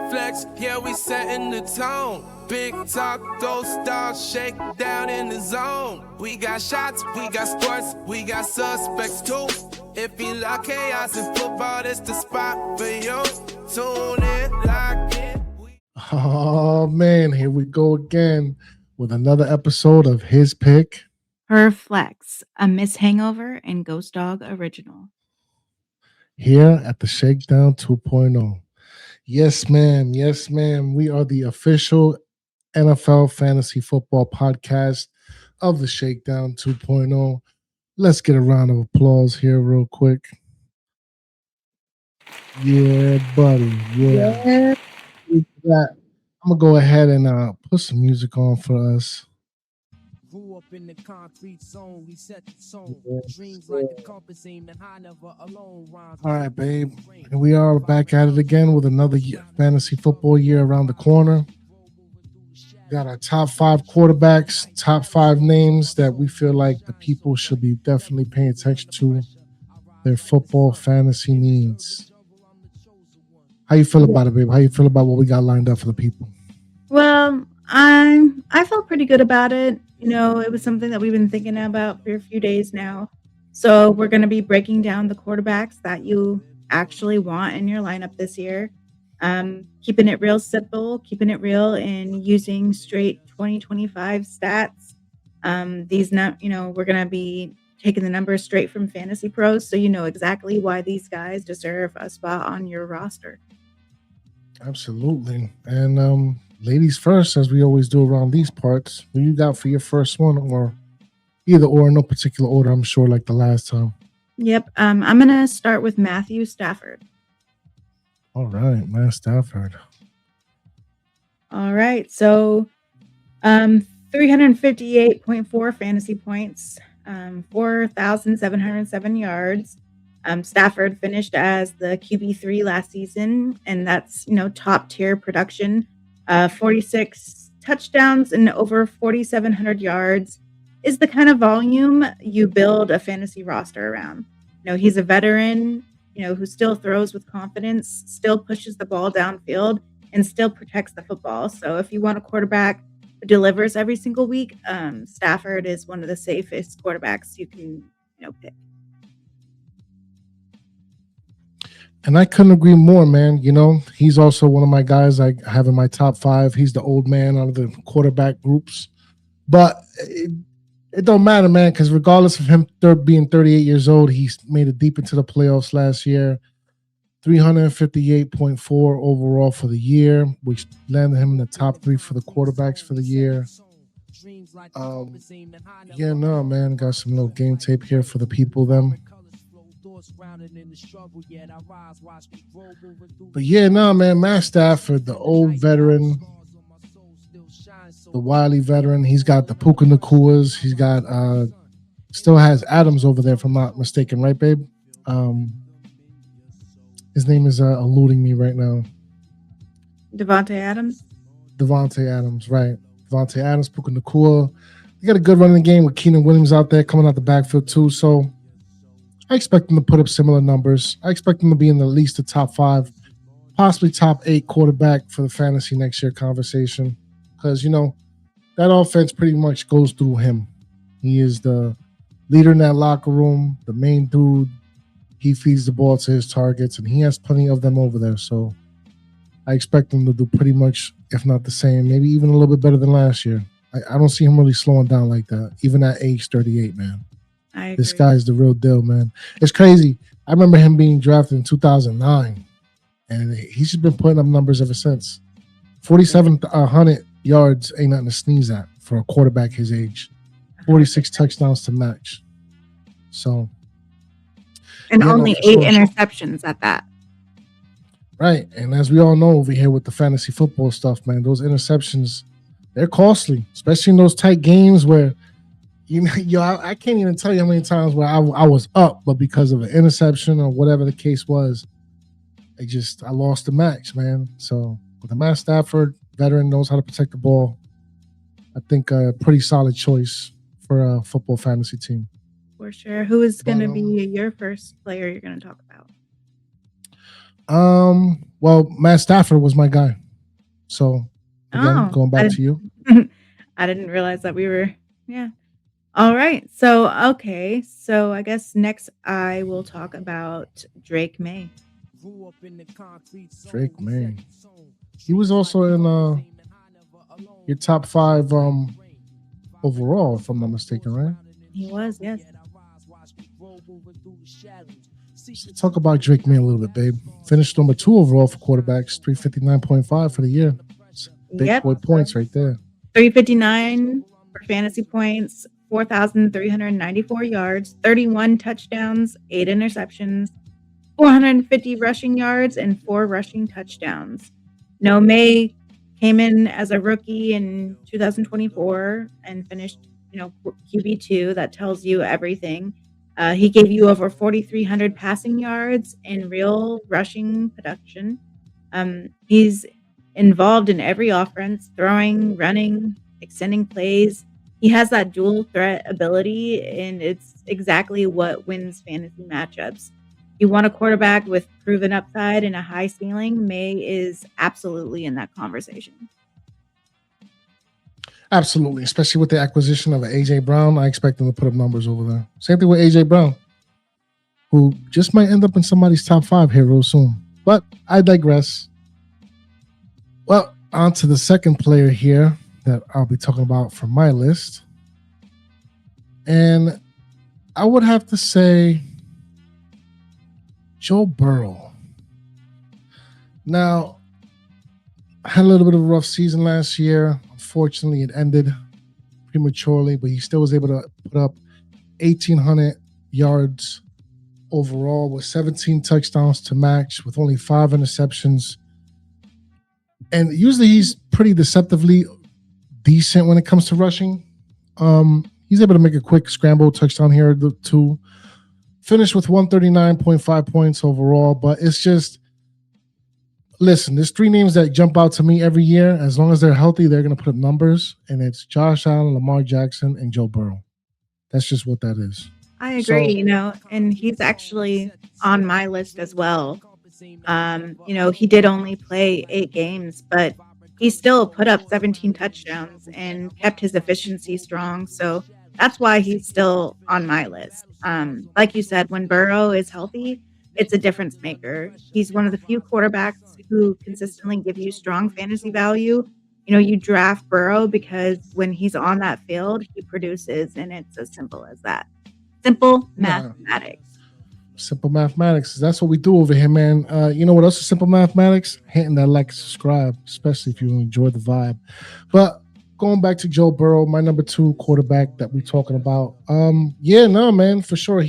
flex, yeah, we setting the tone. Big talk, those stars, shake down in the zone. We got shots, we got sports, we got suspects too. If you like chaos in football, it's the spot for you. Tune in, lock in. Oh man, here we go again with another episode of His Pick. Her Flex, a Miss Hangover and Ghost Dog original. Here at the Shakedown 2.0. Yes, ma'am. Yes, ma'am. We are the official NFL fantasy football podcast of the Shakedown 2.0. Let's get a round of applause here real quick. Yeah, buddy. Yeah. I'm going to go ahead and put some music on for us. Grew up in the concrete zone, we set the tone. Dreams like a compass aiming high, never alone. All right, babe. And we are back at it again with another fantasy football year around the corner. Got our top 5 quarterbacks, top 5 names that we feel like the people should be definitely paying attention to their football fantasy needs. How you feel about it, babe? How you feel about what we got lined up for the people? Well, I felt pretty good about it. You know, it was something that we've been thinking about for a few days now. So we're going to be breaking down the quarterbacks that you actually want in your lineup this year. Keeping it real simple, keeping it real, and using straight 2025 stats. We're going to be taking the numbers straight from Fantasy Pros, so you know exactly why these guys deserve a spot on your roster. Absolutely. And ladies first, as we always do around these parts. Who you got for your first one, or either or, no particular order, I'm sure, like the last time? Yep. I'm going to start with Matthew Stafford. All right, Matt Stafford. All right. So 358.4 fantasy points, 4,707 yards. Stafford finished as the QB3 last season, and that's, top tier production. 46 touchdowns and over 4,700 yards is the kind of volume you build a fantasy roster around. He's a veteran, who still throws with confidence, still pushes the ball downfield, and still protects the football. So if you want a quarterback who delivers every single week, Stafford is one of the safest quarterbacks you can, pick. And I couldn't agree more, man. He's also one of my guys I have in my top 5. He's the old man out of the quarterback groups. But it don't matter, man, because regardless of him being 38 years old, he's made it deep into the playoffs last year. 358.4 overall for the year, which landed him in the top 3 for the quarterbacks for the year. Man, got some little game tape here for the people, them. But man, Matt Stafford, the old veteran, the wily veteran. He's got the Puka Nakuas. He's got still has Adams over there, if I'm not mistaken, right, babe? His name is eluding me right now. Devontae Adams, right? Devontae Adams, Puka Nakua. They got a good running game with Keenan Williams out there coming out the backfield too. So I expect them to put up similar numbers. I expect them to be in at least the top 5, possibly top 8 quarterback for the fantasy next year conversation. Because, that offense pretty much goes through him. He is the leader in that locker room, the main dude. He feeds the ball to his targets, and he has plenty of them over there. So I expect him to do pretty much, if not the same, maybe even a little bit better than last year. I don't see him really slowing down like that, even at age 38, man. This guy's the real deal, man. It's crazy. I remember him being drafted in 2009, and he's just been putting up numbers ever since. 4,700 yards ain't nothing to sneeze at for a quarterback his age. 46 touchdowns to match. So, and only 8 interceptions at that. Right, and as we all know over here with the fantasy football stuff, man, those interceptions, they're costly, especially in those tight games where I can't even tell you how many times where I was up, but because of an interception or whatever the case was, I lost the match, man. So with a Matt Stafford, veteran, knows how to protect the ball, I think a pretty solid choice for a football fantasy team. For sure. Who is going to be your first player you're going to talk about? Well, Matt Stafford was my guy. So again, Oh, going back to you. I didn't realize that we were, yeah. All right. So, okay. So, I guess next I will talk about Drake May. Drake May. He was also in your top five overall, if I'm not mistaken, right? He was, yes. Let's talk about Drake May a little bit, babe. Finished number 2 overall for quarterbacks, 359.5 for the year. It's big Yep. boy points right there. 359 for fantasy points, 4,394 yards, 31 touchdowns, 8 interceptions, 450 rushing yards, and 4 rushing touchdowns. No, May came in as a rookie in 2024 and finished, QB2. That tells you everything. He gave you over 4,300 passing yards in real rushing production. He's involved in every offense, throwing, running, extending plays. He has that dual threat ability, and it's exactly what wins fantasy matchups. You want a quarterback with proven upside and a high ceiling, May is absolutely in that conversation. Absolutely, especially with the acquisition of AJ Brown. I expect them to put up numbers over there. Same thing with AJ Brown, who just might end up in somebody's top 5 here real soon. But I digress. Well, on to the second player here that I'll be talking about from my list. And I would have to say Joe Burrow. Now, I had a little bit of a rough season last year. Unfortunately, it ended prematurely, but he still was able to put up 1,800 yards overall with 17 touchdowns to match with only 5 interceptions. And usually he's pretty deceptively decent when it comes to rushing. He's able to make a quick scramble touchdown here to finish with 139.5 points overall. But it's just, listen, there's 3 names that jump out to me every year. As long as they're healthy, they're going to put up numbers. And it's Josh Allen, Lamar Jackson, and Joe Burrow. That's just what that is. I agree, So, and he's actually on my list as well. He did only play 8 games, but he still put up 17 touchdowns and kept his efficiency strong. So that's why he's still on my list. Like you said, when Burrow is healthy, it's a difference maker. He's one of the few quarterbacks who consistently give you strong fantasy value. You draft Burrow because when he's on that field, he produces, and it's as simple as that. Simple yeah, mathematics. simple mathematics. That's what we do over here, man. You know what else is simple mathematics? Hitting that like and subscribe, especially if you enjoy the vibe. But going back to Joe Burrow, my number 2 quarterback that we're talking about. Yeah, no, man, for sure.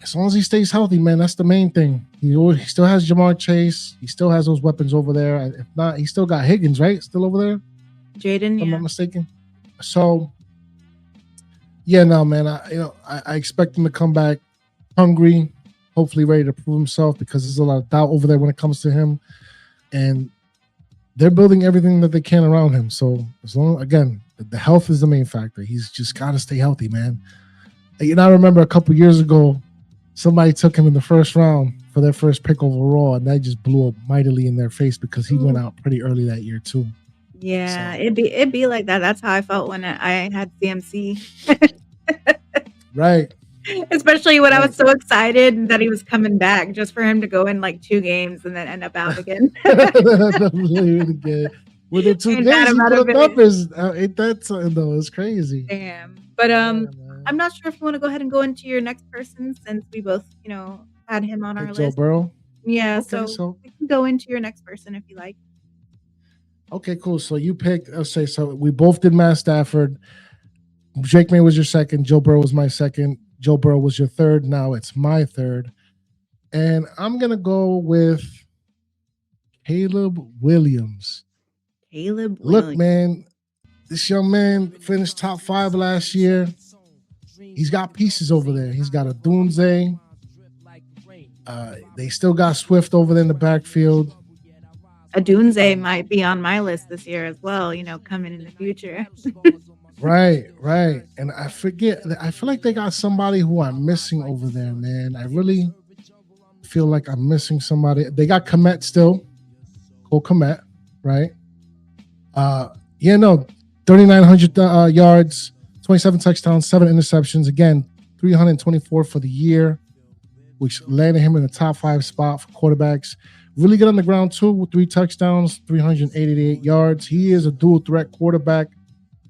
As long as he stays healthy, man, that's the main thing. He still has Jamar Chase. He still has those weapons over there. If not, he still got Higgins, right? Still over there, Jaden, if I'm yeah. not mistaken. So, yeah, no, man. I expect him to come back hungry, hopefully ready to prove himself because there's a lot of doubt over there when it comes to him, and they're building everything that they can around him. So as long, again, the health is the main factor. He's just got to stay healthy, man. I remember a couple years ago, somebody took him in the first round for their first pick overall, and that just blew up mightily in their face because he went out pretty early that year too. Yeah, So it'd be like that. That's how I felt when I had CMC. right, Especially when I was right. so excited that he was coming back just for him to go in like 2 games and then end up out again. Again. With the 2 And that games, he amount put of up it. numbers. Ain't that something though? It's crazy. Damn. But Yeah, man. I'm not sure if you want to go ahead and go into your next person since we both, had him on our Pick Joe list. Burrow. Yeah, Okay, so so we can go into your next person if you like. okay, cool. So you picked. Let's say so. We both did Matt Stafford. Drake May was your second. Joe Burrow was my second. Joe Burrow was your third. Now it's my third, and I'm gonna go with Caleb Williams. Caleb Look, Williams. man, this young man finished top 5 last year. He's got pieces over there. He's got a Dunze. They still got Swift over there in the backfield. Adunze Um, might be on my list this year as well, coming in the future. right, right. And I feel like they got somebody who I'm missing over there, man. I really feel like I'm missing somebody. They got Komet still, Cole Komet, right? Yeah, no, 3,900 yards, 27 touchdowns, 7 interceptions. Again, 324 for the year, which landed him in the top 5 spot for quarterbacks. Really good on the ground too, with 3 touchdowns, 388 yards. He is a dual threat quarterback,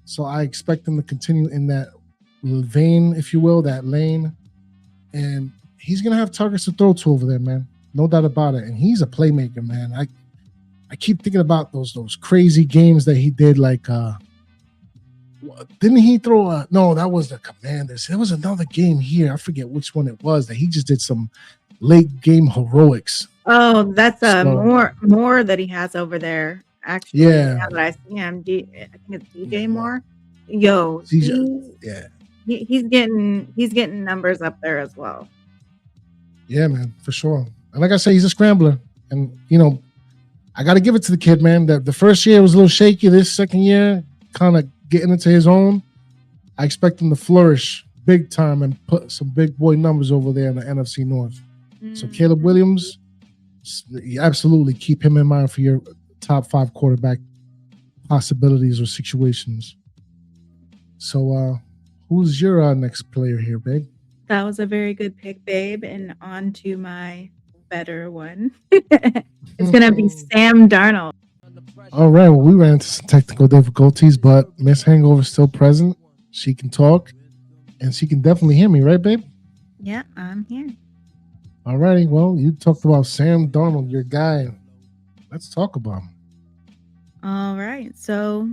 so I expect him to continue in that vein, if you will, that lane. And he's gonna have targets to throw to over there, man. No doubt about it. And he's a playmaker, man. I keep thinking about those crazy games that he did. Like, didn't he throw no, that was the Commanders. There was another game here. I forget which one it was that he just did some late game heroics. Oh, that's more that he has over there. Actually, Yeah. now that I see him, I think it's DJ Moore. Yo, yeah. He's getting numbers up there as well. Yeah, man, for sure. And like I say, he's a scrambler. And, I got to give it to the kid, man. The first year was a little shaky. This second year, kind of getting into his own. I expect him to flourish big time and put some big boy numbers over there in the NFC North. So Caleb Williams, you absolutely keep him in mind for your top 5 quarterback possibilities or situations. So who's your next player here, babe? That was a very good pick, babe. And on to my better one. It's going to be Sam Darnold. All right. Well, we ran into some technical difficulties, but Miss Hangover is still present. She can talk, and she can definitely hear me, right, babe? Yeah, I'm here. All righty. Well, you talked about Sam Darnold, your guy. Let's talk about him. All right. So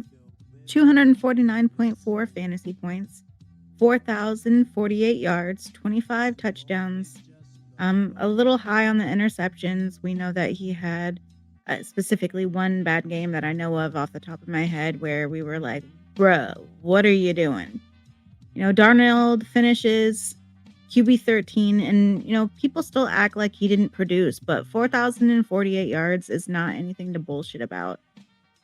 249.4 fantasy points, 4,048 yards, 25 touchdowns. A little high on the interceptions. We know that he had specifically one bad game that I know of off the top of my head where we were like, bro, what are you doing? Darnold finishes QB 13, and people still act like he didn't produce, but 4,048 yards is not anything to bullshit about.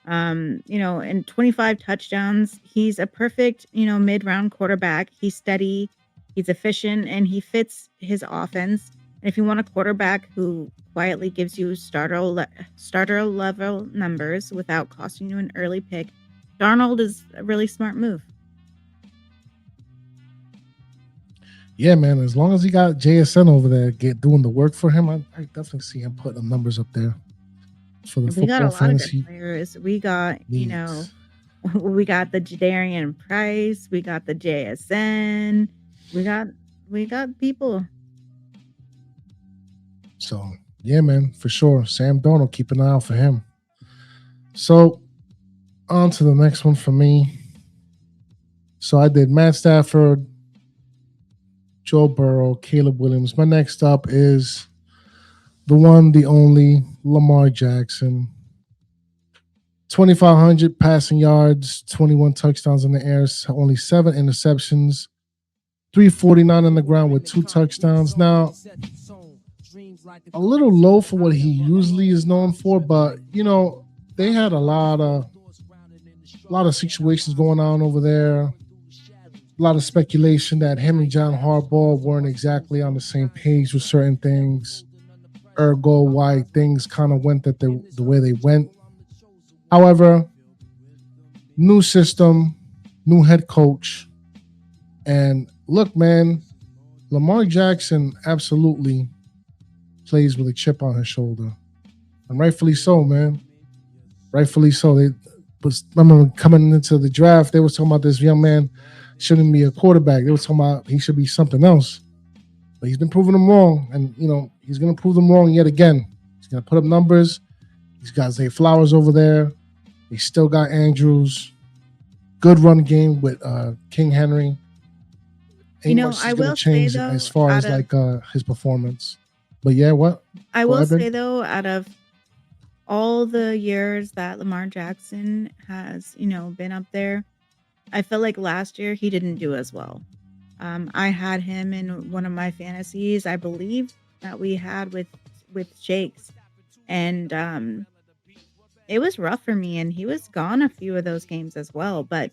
And 25 touchdowns. He's a perfect, mid-round quarterback. He's steady, he's efficient, and he fits his offense. And if you want a quarterback who quietly gives you starter level numbers without costing you an early pick, Darnold is a really smart move. Yeah, man. As long as he got JSN over there doing the work for him, I definitely see him putting the numbers up there for the football got a lot fantasy of good players. We got, needs. we got the Jadarian Price. We got the JSN. We got people. So, yeah, man, for sure. Sam Darnold, keep an eye out for him. So, on to the next one for me. So, I did Matt Stafford, Joe Burrow, Caleb Williams. My next up is the one, the only, Lamar Jackson. 2,500 passing yards, 21 touchdowns in the air, only 7 interceptions, 349 on the ground with 2 touchdowns. Now, a little low for what he usually is known for, but they had a lot of situations going on over there. A lot of speculation that him and John Harbaugh weren't exactly on the same page with certain things, ergo why things kind of went the way they went. However, new system, new head coach, and look, man, Lamar Jackson absolutely plays with a chip on his shoulder, and rightfully so, man. Rightfully so. I remember coming into the draft, they were talking about this young man shouldn't be a quarterback. They were talking about he should be something else, but he's been proving them wrong, and he's going to prove them wrong yet again. He's going to put up numbers. He's got Zay Flowers over there. He still got Andrews. Good run game with King Henry. I will change say though, as far as his performance. But yeah, what? I will say though, out of all the years that Lamar Jackson has, been up there, I feel like last year he didn't do as well. I had him in one of my fantasies, I believe, that we had with Shakes, and it was rough for me, and he was gone a few of those games as well. But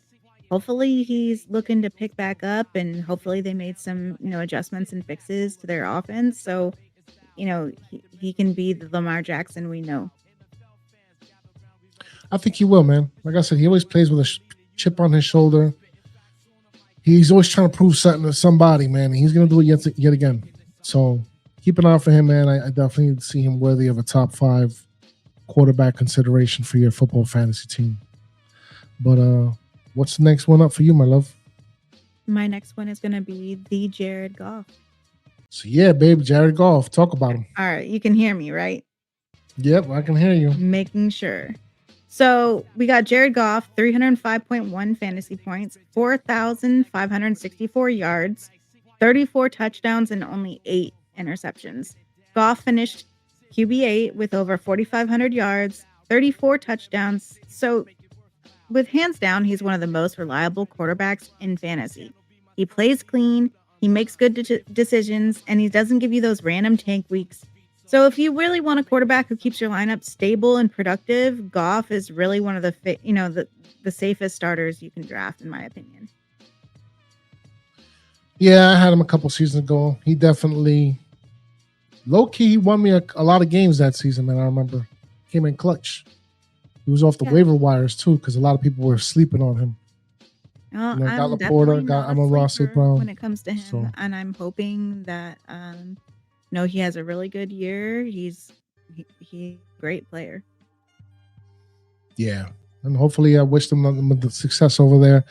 hopefully he's looking to pick back up, and hopefully they made some adjustments and fixes to their offense. So he can be the Lamar Jackson we know. I think he will, man. Like I said, he always plays with a chip on his shoulder. He's always trying to prove something to somebody, man. And he's going to do it yet again. So keep an eye for him, man. I definitely see him worthy of a top 5 quarterback consideration for your football fantasy team. But what's the next one up for you, my love? My next one is going to be the Jared Goff. So yeah, babe, Jared Goff. Talk about him. All right, you can hear me, right? Yep, I can hear you. Making sure. So we got Jared Goff, 305.1 fantasy points, 4,564 yards, 34 touchdowns, and only 8 interceptions. Goff finished QB8 with over 4,500 yards, 34 touchdowns. So with hands down, he's one of the most reliable quarterbacks in fantasy. He plays clean, he makes good decisions, and he doesn't give you those random tank weeks. So if you really want a quarterback who keeps your lineup stable and productive, Goff is really one of the safest starters you can draft, in my opinion. Yeah, I had him a couple seasons ago. He definitely, low key, he won me a lot of games that season, man. I remember came in clutch. He was off the waiver wires too, because a lot of people were sleeping on him. Well, got Laporta, got Amon-Ra St. Brown. When it comes to him, and I'm hoping that he has a really good year. He's a great player. Yeah, and hopefully I wish them the success over there,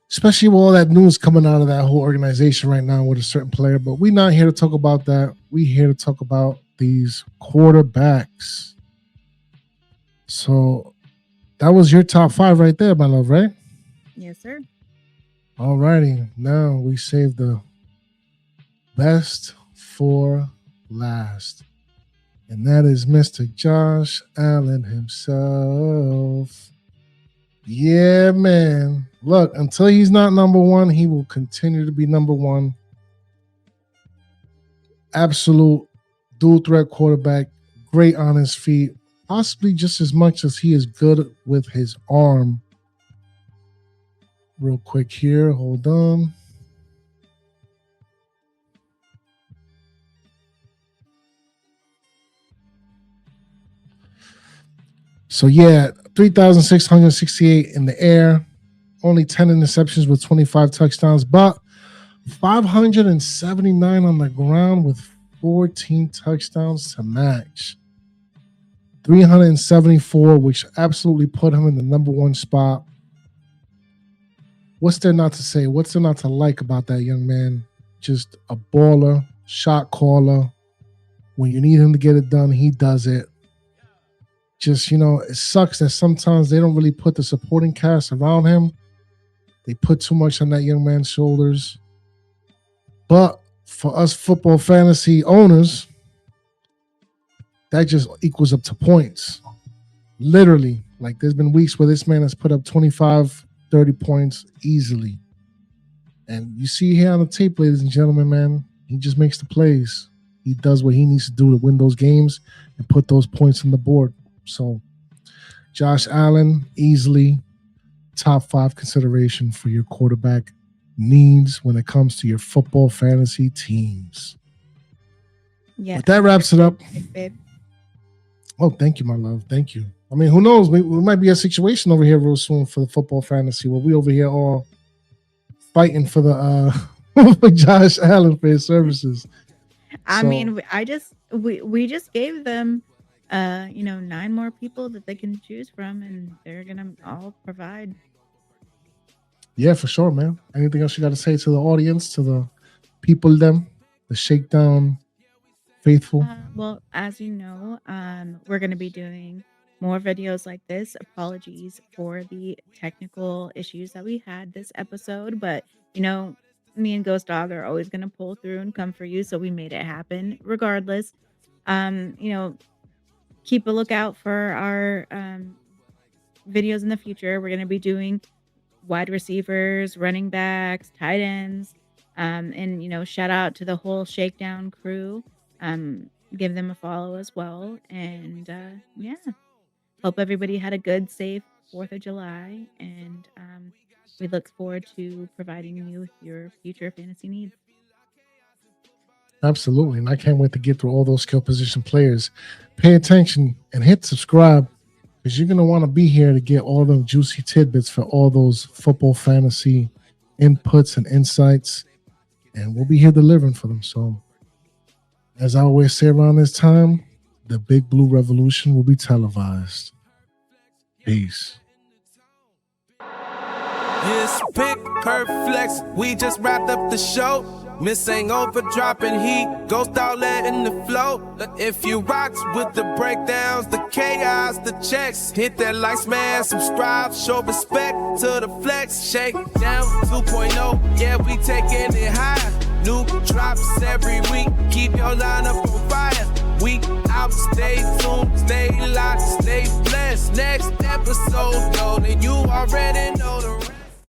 especially with all that news coming out of that whole organization right now with a certain player. But we're not here to talk about that. We're here to talk about these quarterbacks. So that was your top 5 right there, my love, right? Yes, sir. All righty. Now we save the best for last. And that is Mr. Josh Allen himself. Yeah, man. Look, until he's not number 1, he will continue to be number 1. Absolute dual threat quarterback. Great on his feet. Possibly just as much as he is good with his arm. Real quick here. Hold on. So, yeah, 3,668 in the air. Only 10 interceptions with 25 touchdowns. But 579 on the ground with 14 touchdowns to match. 374, which absolutely put him in the number 1 spot. What's there not to say? What's there not to like about that young man? Just a baller, shot caller. When you need him to get it done, he does it. Just, it sucks that sometimes they don't really put the supporting cast around him. They put too much on that young man's shoulders. But for us football fantasy owners, that just equals up to points. Literally. Like, there's been weeks where this man has put up 25, 30 points easily. And you see here on the tape, ladies and gentlemen, man, he just makes the plays. He does what he needs to do to win those games and put those points on the board. So, Josh Allen, easily top 5 consideration for your quarterback needs when it comes to your football fantasy teams. Yeah. But that wraps it up. Babe. Oh, thank you, my love. Thank you. I mean, who knows? We might be a situation over here real soon for the football fantasy where we over here all fighting for the for Josh Allen for his services. I mean, we just gave them 9 more people that they can choose from, and they're gonna all provide. Yeah, for sure, man. Anything else you got to say to the audience, to the people, the Shakedown faithful? Well, as you know, we're going to be doing more videos like this. Apologies for the technical issues that we had this episode, but me and Ghost Dog are always going to pull through and come for you, so we made it happen regardless. Keep a lookout for our videos in the future. We're going to be doing wide receivers, running backs, tight ends, and shout out to the whole Shakedown crew. Give them a follow as well, and hope everybody had a good, safe 4th of July, and we look forward to providing you with your future fantasy needs. Absolutely. And I can't wait to get through all those skill position players. Pay attention and hit subscribe because you're going to want to be here to get all the juicy tidbits for all those football fantasy inputs and insights. And we'll be here delivering for them. So, as I always say around this time, the Big Blue Revolution will be televised. Peace. Yes, pick her flex. We just wrapped up the show. Miss Hangover dropping heat. Ghost out letting the flow. If you rocks with the breakdowns, the chaos, the checks, hit that like, smash, subscribe, show respect to the flex. Shakedown 2.0. Yeah, we taking it higher. New drops every week. Keep your lineup on fire. We out, stay tuned, stay locked, stay blessed. Next episode, yo, then you already